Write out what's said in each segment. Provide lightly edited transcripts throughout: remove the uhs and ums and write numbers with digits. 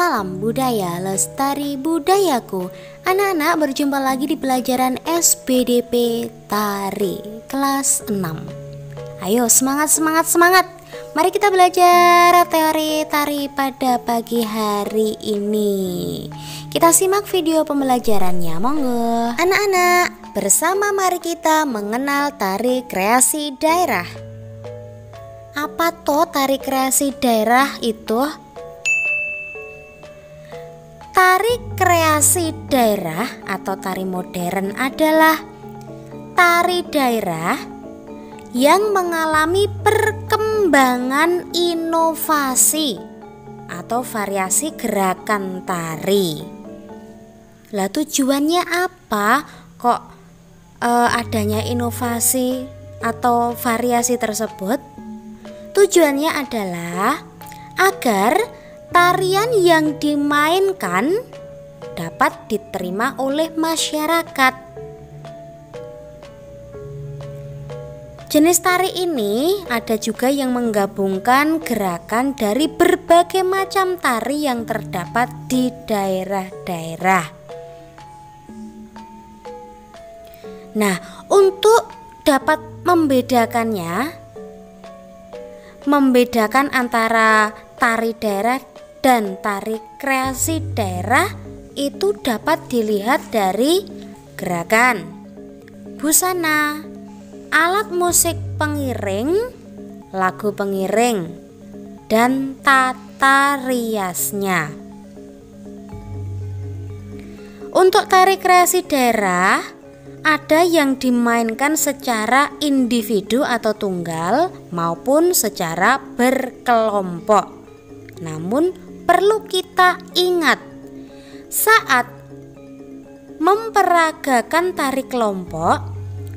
Salam budaya, lestari budayaku. Anak-anak, berjumpa lagi di pelajaran SBDP Tari kelas 6. Ayo semangat, semangat, semangat. Mari kita belajar teori tari pada pagi hari ini. Kita simak video pembelajarannya, monggo. Anak-anak, bersama mari kita mengenal tari kreasi daerah. Apa toh tari kreasi daerah itu? Tari kreasi daerah atau tari modern adalah tari daerah yang mengalami perkembangan inovasi atau variasi gerakan tari. Lah tujuannya apa kok adanya inovasi atau variasi tersebut? Tujuannya adalah agar tarian yang dimainkan dapat diterima oleh masyarakat. Jenis tari ini ada juga yang menggabungkan gerakan dari berbagai macam tari yang terdapat di daerah-daerah. Nah, untuk dapat membedakan antara tari daerah dan tari kreasi daerah itu dapat dilihat dari gerakan, busana, alat musik pengiring, lagu pengiring, dan tata riasnya. Untuk tari kreasi daerah ada yang dimainkan secara individu atau tunggal maupun secara berkelompok. Namun perlu kita ingat, saat memperagakan tari kelompok,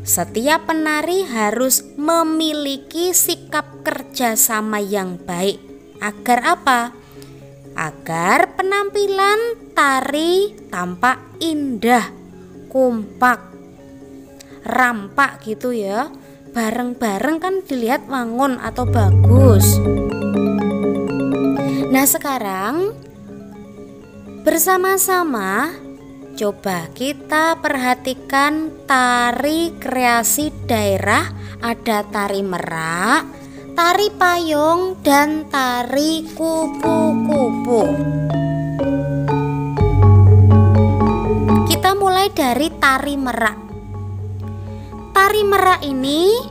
setiap penari harus memiliki sikap kerjasama yang baik. Agar apa? Agar penampilan tari tampak indah, kompak, rampak gitu ya. Bareng-bareng kan dilihat wangun atau bagus. Nah, sekarang bersama-sama coba kita perhatikan tari kreasi daerah. Ada tari merak, tari payung, dan tari kupu-kupu. Kita mulai dari tari merak. Tari merak ini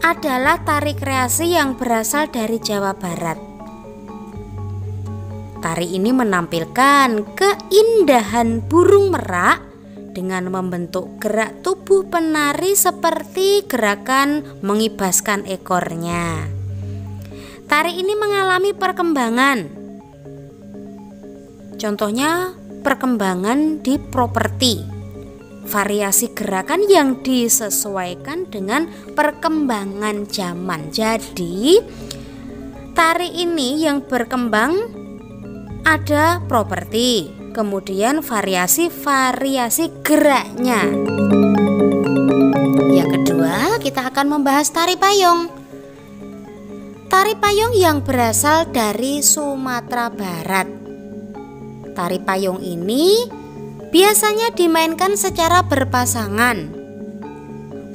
adalah tari kreasi yang berasal dari Jawa Barat. Tari ini menampilkan keindahan burung merak dengan membentuk gerak tubuh penari seperti gerakan mengibaskan ekornya. Tari ini mengalami perkembangan. Contohnya perkembangan di properti. Variasi gerakan yang disesuaikan dengan perkembangan zaman. Jadi tari ini yang berkembang ada properti, kemudian variasi geraknya. Yang kedua, kita akan membahas tari payung. Tari payung yang berasal dari Sumatera Barat. Tari payung ini biasanya dimainkan secara berpasangan.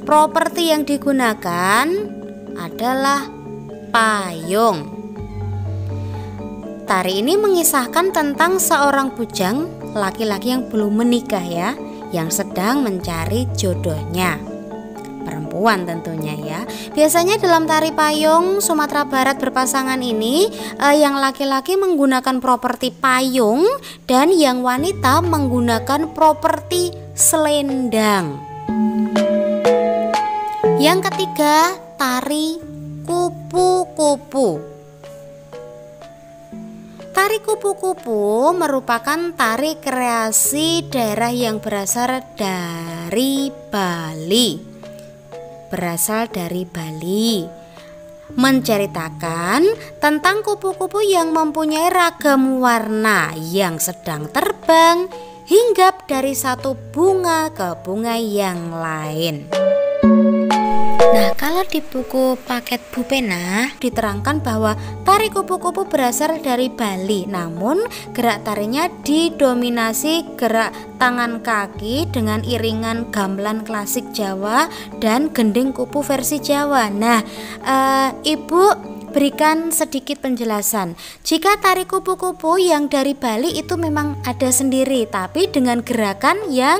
Properti yang digunakan adalah payung. Tari ini mengisahkan tentang seorang bujang laki-laki yang belum menikah ya, yang sedang mencari jodohnya. Perempuan tentunya ya. Biasanya dalam tari payung Sumatera Barat berpasangan ini yang laki-laki menggunakan properti payung dan yang wanita menggunakan properti selendang. Yang ketiga, tari kupu-kupu. Tari kupu-kupu merupakan tari kreasi daerah yang berasal dari Bali. Menceritakan tentang kupu-kupu yang mempunyai ragam warna yang sedang terbang hinggap dari satu bunga ke bunga yang lain. Nah, kalau di buku paket Bu Pena diterangkan bahwa tari kupu-kupu berasal dari Bali, namun gerak tarinya didominasi gerak tangan kaki dengan iringan gamelan klasik Jawa dan gending kupu versi Jawa. Nah, Ibu berikan sedikit penjelasan. Jika tari kupu-kupu yang dari Bali itu memang ada sendiri, tapi dengan gerakan yang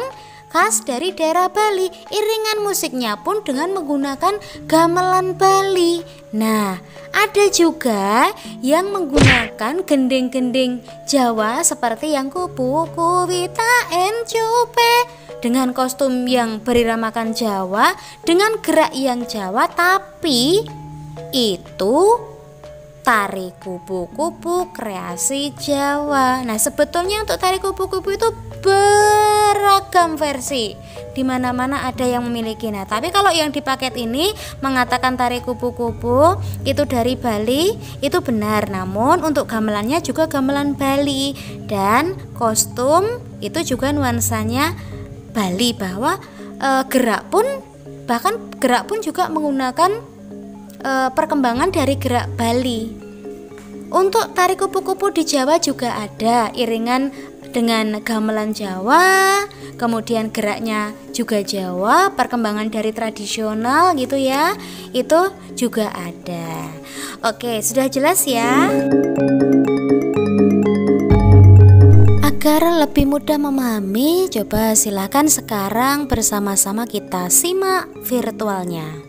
khas dari daerah Bali. Iringan musiknya pun dengan menggunakan gamelan Bali. Nah, ada juga yang menggunakan gending-gending Jawa seperti yang kupu kuwita encupe dengan kostum yang beriramakan Jawa, dengan gerak yang Jawa, tapi itu tari kupu-kupu kreasi Jawa. Nah, sebetulnya untuk tari kupu-kupu itu beragam versi, di mana-mana ada yang memiliki. Nah, tapi kalau yang di paket ini mengatakan tari kupu-kupu itu dari Bali, itu benar. Namun untuk gamelannya juga gamelan Bali, dan kostum itu juga nuansanya Bali, bahwa gerak pun juga menggunakan perkembangan dari gerak Bali. Untuk tari kupu-kupu di Jawa juga ada iringan dengan gamelan Jawa, kemudian geraknya juga Jawa, perkembangan dari tradisional gitu ya, itu juga ada. Oke, sudah jelas ya? Agar lebih mudah memahami, coba silakan sekarang bersama-sama kita simak virtualnya.